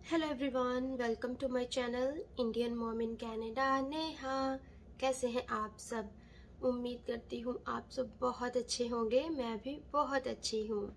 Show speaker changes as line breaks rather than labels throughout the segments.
Hello everyone, welcome to my channel Indian mom in Canada. Neha, कैसे हैं आप सब? उम्मीद करती हूँ आप सब बहुत अच्छे होंगे। मैं भी बहुत अच्छी हूँ।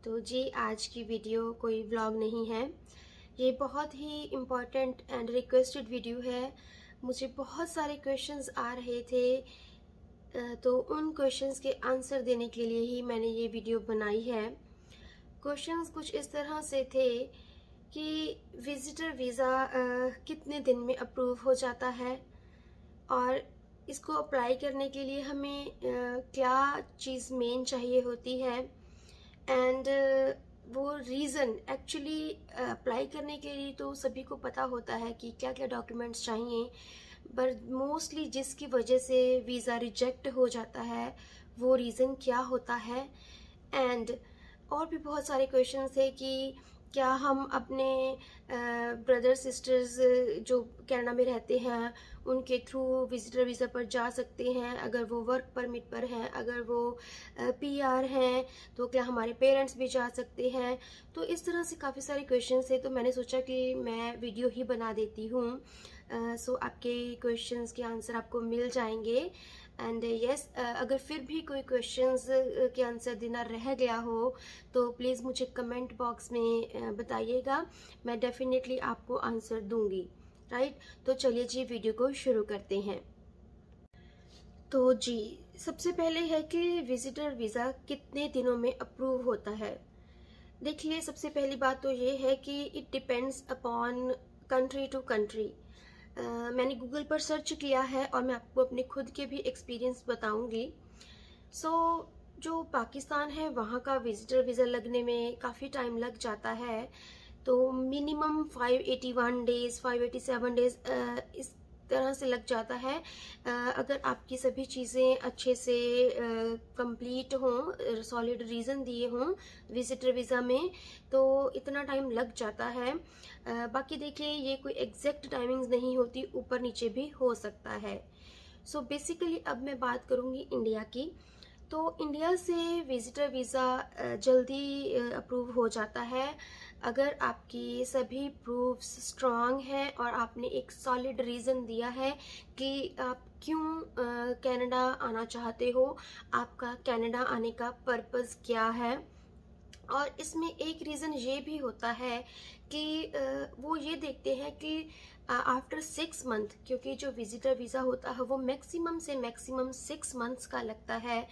तो जी, आज की वीडियो कोई व्लॉग नहीं है, ये बहुत ही इम्पोर्टेंट एंड रिक्वेस्टेड वीडियो है। मुझे बहुत सारे क्वेश्चंस आ रहे थे, तो उन क्वेश्चंस के आंसर देने के लिए ही मैंने ये वीडियो बनाई है। क्वेश्चंस कुछ इस तरह से थे कि विजिटर वीज़ा कितने दिन में अप्रूव हो जाता है, और इसको अप्लाई करने के लिए हमें क्या चीज़ मेन चाहिए होती है, एंड वो रीज़न एक्चुअली अप्लाई करने के लिए तो सभी को पता होता है कि क्या क्या डॉक्यूमेंट्स चाहिए, पर मोस्टली जिसकी वजह से वीज़ा रिजेक्ट हो जाता है वो रीज़न क्या होता है। एंड और भी बहुत सारे क्वेश्चन थे कि क्या हम अपने ब्रदर सिस्टर्स जो कनाडा में रहते हैं उनके थ्रू विजिटर वीज़ा पर जा सकते हैं, अगर वो वर्क परमिट पर हैं, अगर वो पीआर हैं तो क्या हमारे पेरेंट्स भी जा सकते हैं। तो इस तरह से काफ़ी सारे क्वेश्चन थे, तो मैंने सोचा कि मैं वीडियो ही बना देती हूँ। सो आपके क्वेश्चंस के आंसर आपको मिल जाएंगे। एंड यस, अगर फिर भी कोई क्वेश्चंस के आंसर देना रह गया हो तो प्लीज़ मुझे कमेंट बॉक्स में बताइएगा, मैं डेफिनेटली आपको आंसर दूंगी। राइट, तो चलिए जी, वीडियो को शुरू करते हैं। तो जी, सबसे पहले है कि विजिटर वीज़ा कितने दिनों में अप्रूव होता है। देखिए, सबसे पहली बात तो ये है कि it depends upon country to country. मैंने गूगल पर सर्च किया है और मैं आपको अपने खुद के भी एक्सपीरियंस बताऊंगी। सो जो पाकिस्तान है वहाँ का विजिटर वीज़ा लगने में काफ़ी टाइम लग जाता है, तो मिनिमम 581 डेज 587 डेज इस तरह से लग जाता है। अगर आपकी सभी चीज़ें अच्छे से कंप्लीट हों, सॉलिड रीज़न दिए हों विजिटर वीज़ा में, तो इतना टाइम लग जाता है। बाकी देखिए, ये कोई एग्जैक्ट टाइमिंग्स नहीं होती, ऊपर नीचे भी हो सकता है। सो बेसिकली अब मैं बात करूँगी इंडिया की। तो इंडिया से विजिटर वीज़ा जल्दी अप्रूव हो जाता है अगर आपकी सभी प्रूफ्स स्ट्रांग हैं और आपने एक सॉलिड रीज़न दिया है कि आप क्यों कनाडा आना चाहते हो, आपका कनाडा आने का पर्पस क्या है। और इसमें एक रीज़न ये भी होता है कि वो ये देखते हैं कि आफ्टर 6 मंथ, क्योंकि जो विजिटर वीज़ा होता है वो मैक्सिमम से मैक्सिमम 6 मंथ्स का लगता है,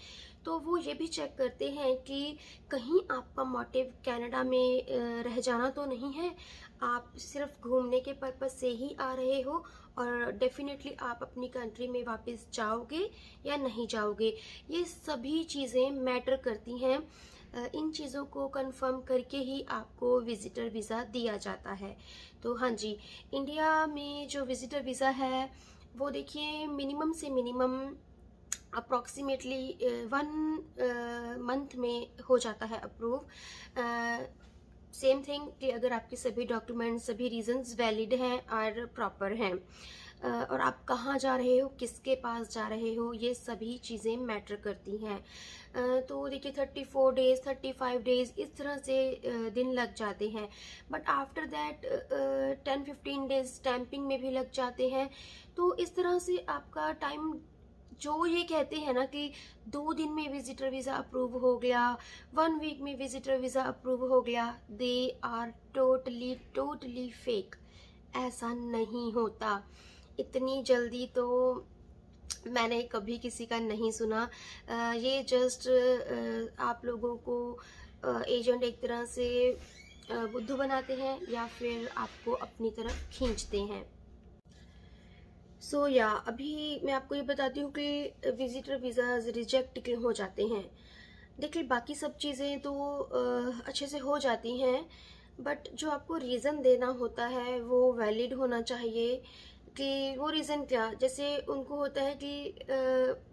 तो वो ये भी चेक करते हैं कि कहीं आपका मोटिव कनाडा में रह जाना तो नहीं है, आप सिर्फ घूमने के पर्पस से ही आ रहे हो और डेफिनेटली आप अपनी कंट्री में वापस जाओगे या नहीं जाओगे। ये सभी चीज़ें मैटर करती हैं। इन चीज़ों को कंफर्म करके ही आपको विजिटर वीज़ा दिया जाता है। तो हाँ जी, इंडिया में जो विजिटर वीज़ा है वो देखिए मिनिमम से मिनिमम अप्रॉक्सीमेटली 1 मंथ में हो जाता है अप्रूव। सेम थिंग कि अगर आपके सभी डॉक्यूमेंट्स, सभी रीजंस वैलिड हैं और प्रॉपर हैं, और आप कहाँ जा रहे हो, किसके पास जा रहे हो, ये सभी चीज़ें मैटर करती हैं। तो देखिए 34 डेज 35 डेज इस तरह से दिन लग जाते हैं, but after that 10-15 days stamping में भी लग जाते हैं। तो इस तरह से आपका टाइम, जो ये कहते हैं ना कि 2 दिन में विजिटर वीज़ा अप्रूव हो गया, 1 वीक में विजिटर वीज़ा अप्रूव हो गया, दे आर टोटली फेक। ऐसा नहीं होता, इतनी जल्दी तो मैंने कभी किसी का नहीं सुना। ये जस्ट आप लोगों को एजेंट एक तरह से बुद्धू बनाते हैं या फिर आपको अपनी तरफ खींचते हैं। सो अभी मैं आपको ये बताती हूँ कि विजिटर वीज़ाज रिजेक्ट क्यों हो जाते हैं। देखिए, बाकी सब चीज़ें तो अच्छे से हो जाती हैं, बट जो आपको रीज़न देना होता है वो वैलिड होना चाहिए। कि वो रीज़न क्या, जैसे उनको होता है कि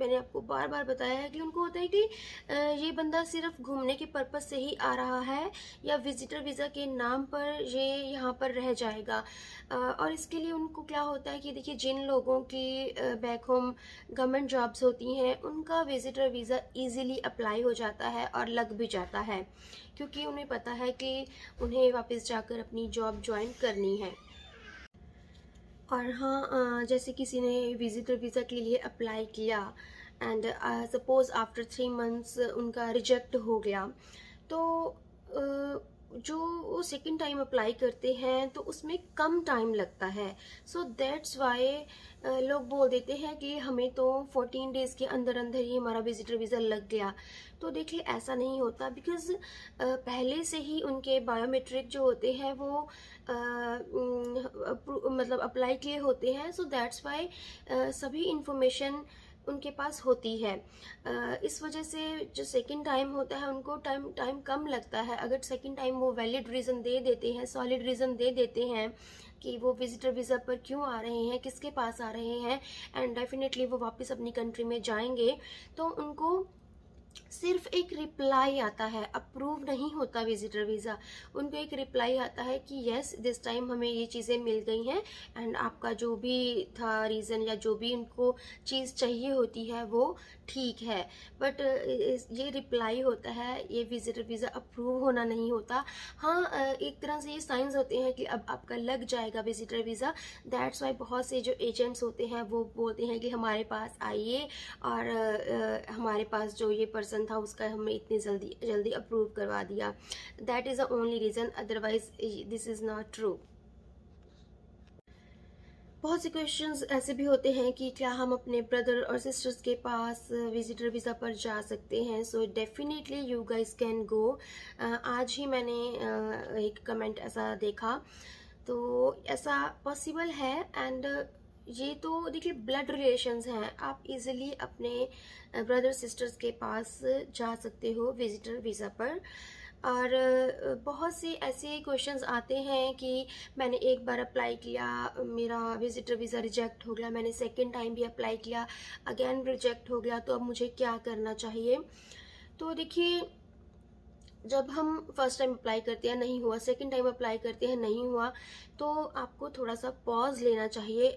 मैंने आपको बार बार बताया है कि उनको होता है कि ये बंदा सिर्फ घूमने के पर्पज़ से ही आ रहा है या विजिटर वीज़ा के नाम पर ये यहाँ पर रह जाएगा। और इसके लिए उनको क्या होता है कि देखिए, जिन लोगों की बैक होम गवर्नमेंट जॉब्स होती हैं उनका विजिटर वीज़ा इजीली अप्लाई हो जाता है और लग भी जाता है, क्योंकि उन्हें पता है कि उन्हें वापस जाकर अपनी जॉब ज्वाइन करनी है। और हाँ, जैसे किसी ने विजिटर वीज़ा के लिए अप्लाई किया एंड सपोज़ आफ्टर 3 मंथ्स उनका रिजेक्ट हो गया, तो जो वो सेकेंड टाइम अप्लाई करते हैं तो उसमें कम टाइम लगता है। सो दैट्स वाई लोग बोल देते हैं कि हमें तो 14 डेज़ के अंदर अंदर ही हमारा विजिटर वीज़ा लग गया। तो देखिए, ऐसा नहीं होता, बिकॉज़ पहले से ही उनके बायोमेट्रिक जो होते हैं वो मतलब अप्लाई किए होते हैं। सो दैट्स वाई सभी इंफॉर्मेशन उनके पास होती है। इस वजह से जो सेकंड टाइम होता है उनको टाइम कम लगता है। अगर सेकंड टाइम वो वैलिड रीज़न दे देते हैं, सॉलिड रीज़न दे देते हैं कि वो विजिटर वीज़ा पर क्यों आ रहे हैं, किसके पास आ रहे हैं, एंड डेफिनेटली वो वापस अपनी कंट्री में जाएंगे, तो उनको सिर्फ एक रिप्लाई आता है, अप्रूव नहीं होता विजिटर वीज़ा। उनको एक रिप्लाई आता है कि यस, दिस टाइम हमें ये चीज़ें मिल गई हैं एंड आपका जो भी था रीज़न या जो भी उनको चीज़ चाहिए होती है वो ठीक है। बट ये रिप्लाई होता है, ये विजिटर वीज़ा अप्रूव होना नहीं होता। हाँ, एक तरह से ये साइंस होते हैं कि अब आपका लग जाएगा विजिटर वीज़ा। दैट्स वाई बहुत से जो एजेंट्स होते हैं वो बोलते हैं कि हमारे पास आइए और हमारे पास जो ये पर्सन था उसका हमें इतनी जल्दी अप्रूव करवा दिया। That is the only reason, otherwise this is not true. बहुत से क्वेश्चंस ऐसे भी होते हैं कि क्या हम अपने ब्रदर और सिस्टर्स के पास विजिटर वीज़ा पर जा सकते हैं। So definitely you guys can go. आज ही मैंने एक कमेंट ऐसा देखा, तो ऐसा पॉसिबल है। एंड ये तो देखिए, ब्लड रिलेशंस हैं, आप इजीली अपने ब्रदर सिस्टर्स के पास जा सकते हो विजिटर वीज़ा पर। और बहुत से ऐसे क्वेश्चंस आते हैं कि मैंने एक बार अप्लाई किया, मेरा विजिटर वीज़ा रिजेक्ट हो गया, मैंने सेकंड टाइम भी अप्लाई किया, अगेन रिजेक्ट हो गया, तो अब मुझे क्या करना चाहिए। तो देखिए, जब हम फर्स्ट टाइम अप्लाई करते हैं नहीं हुआ, सेकंड टाइम अप्लाई करते हैं नहीं हुआ, तो आपको थोड़ा सा पॉज लेना चाहिए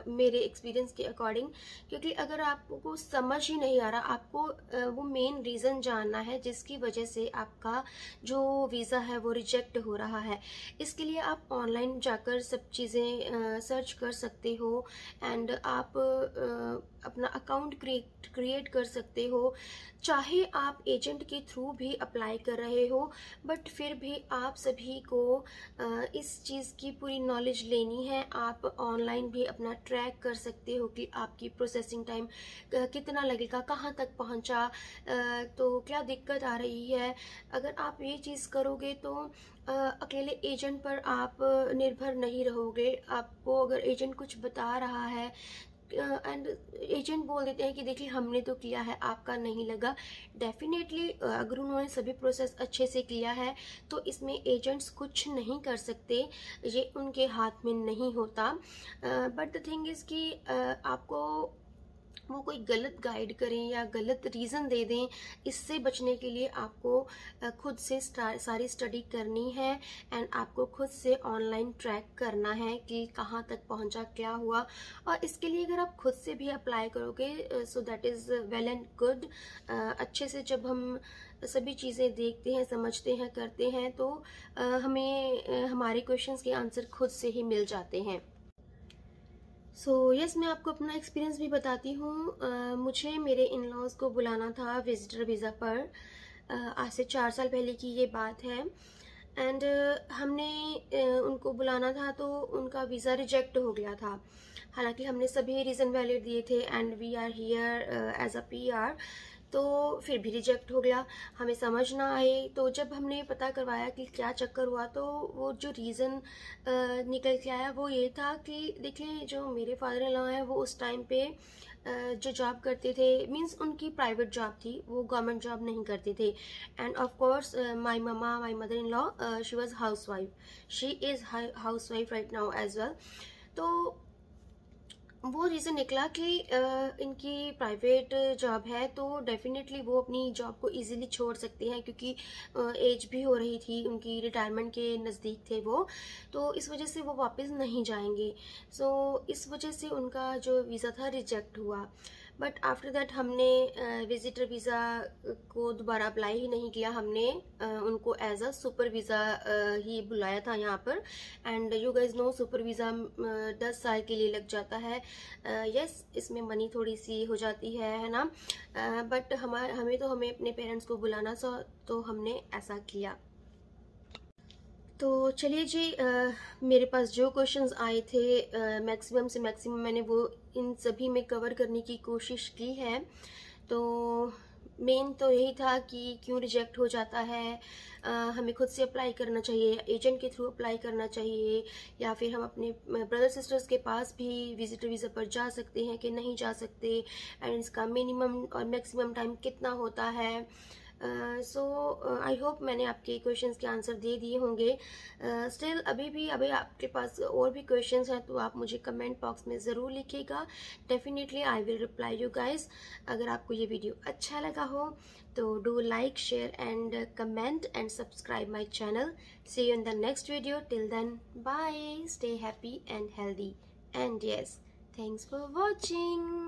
मेरे एक्सपीरियंस के अकॉर्डिंग। क्योंकि अगर आपको समझ ही नहीं आ रहा, आपको वो मेन रीज़न जानना है जिसकी वजह से आपका जो वीज़ा है वो रिजेक्ट हो रहा है। इसके लिए आप ऑनलाइन जाकर सब चीज़ें सर्च कर सकते हो एंड आप अपना अकाउंट क्रिएट कर सकते हो। चाहे आप एजेंट के थ्रू भी अप्लाई कर रहे हो, बट फिर भी आप सभी को इस चीज़ की पूरी नॉलेज लेनी है। आप ऑनलाइन भी अपना ट्रैक कर सकते हो कि आपकी प्रोसेसिंग टाइम कितना लगेगा, कहाँ तक पहुँचा, तो क्या दिक्कत आ रही है। अगर आप ये चीज़ करोगे तो अकेले एजेंट पर आप निर्भर नहीं रहोगे। आपको अगर एजेंट कुछ बता रहा है एंड एजेंट बोल देते हैं कि देखिए हमने तो किया है, आपका नहीं लगा, डेफिनेटली अगर उन्होंने सभी प्रोसेस अच्छे से किया है तो इसमें एजेंट्स कुछ नहीं कर सकते, ये उनके हाथ में नहीं होता। बट द थिंग इज़ कि आपको वो कोई गलत गाइड करें या गलत रीज़न दे दें, इससे बचने के लिए आपको खुद से सारी स्टडी करनी है एंड आपको खुद से ऑनलाइन ट्रैक करना है कि कहाँ तक पहुँचा, क्या हुआ। और इसके लिए अगर आप खुद से भी अप्लाई करोगे so that is well and good. अच्छे से जब हम सभी चीज़ें देखते हैं, समझते हैं, करते हैं, तो हमें हमारे क्वेश्चंस के आंसर खुद से ही मिल जाते हैं। यस, मैं आपको अपना एक्सपीरियंस भी बताती हूँ। मुझे मेरे इन लॉज को बुलाना था विजिटर वीज़ा पर। आज से 4 साल पहले की ये बात है। एंड हमने उनको बुलाना था तो उनका वीज़ा रिजेक्ट हो गया था। हालांकि हमने सभी रीज़न वैलिड दिए थे and we are here as a PR, तो फिर भी रिजेक्ट हो गया। हमें समझ ना आए, तो जब हमने पता करवाया कि क्या चक्कर हुआ, तो वो जो रीज़न निकल के आया वो ये था कि देखिए, जो मेरे फादर इन लॉ हैं वो उस टाइम पे जो जॉब करते थे, मींस उनकी प्राइवेट जॉब थी, वो गवर्नमेंट जॉब नहीं करते थे। And of course my mother in law, she was housewife, she is housewife right now as well. तो वो रीज़न निकला कि इनकी प्राइवेट जॉब है, तो डेफिनेटली वो अपनी जॉब को इजीली छोड़ सकते हैं, क्योंकि एज भी हो रही थी उनकी, रिटायरमेंट के नज़दीक थे वो, तो इस वजह से वो वापस नहीं जाएंगे। सो इस वजह से उनका जो वीज़ा था रिजेक्ट हुआ। बट आफ्टर दैट हमने विजिटर वीज़ा को दोबारा अप्लाई ही नहीं किया, हमने उनको एज अ सुपर वीज़ा ही बुलाया था यहाँ पर। And you guys know super visa 10 साल के लिए लग जाता है। यस, इसमें मनी थोड़ी सी हो जाती है ना, बट हमें अपने पेरेंट्स को बुलाना था, तो हमने ऐसा किया। तो चलिए जी, मेरे पास जो क्वेश्चंस आए थे मैक्सिमम से मैक्सिमम मैंने वो इन सभी में कवर करने की कोशिश की है। तो मेन तो यही था कि क्यों रिजेक्ट हो जाता है, हमें खुद से अप्लाई करना चाहिए, एजेंट के थ्रू अप्लाई करना चाहिए, या फिर हम अपने ब्रदर सिस्टर्स के पास भी विजिटर वीज़ा पर जा सकते हैं कि नहीं जा सकते, एंड इसका मिनिमम और मैक्सिमम टाइम कितना होता है। सो आई होप मैंने आपके क्वेश्चंस के आंसर दे दिए होंगे। स्टिल अभी आपके पास और भी क्वेश्चंस हैं तो आप मुझे कमेंट बॉक्स में ज़रूर लिखिएगा। Definitely I will reply you guys. अगर आपको ये वीडियो अच्छा लगा हो तो do like, share and comment and subscribe my channel. See you in the next video. Till then bye, stay happy and healthy, and yes, thanks for watching.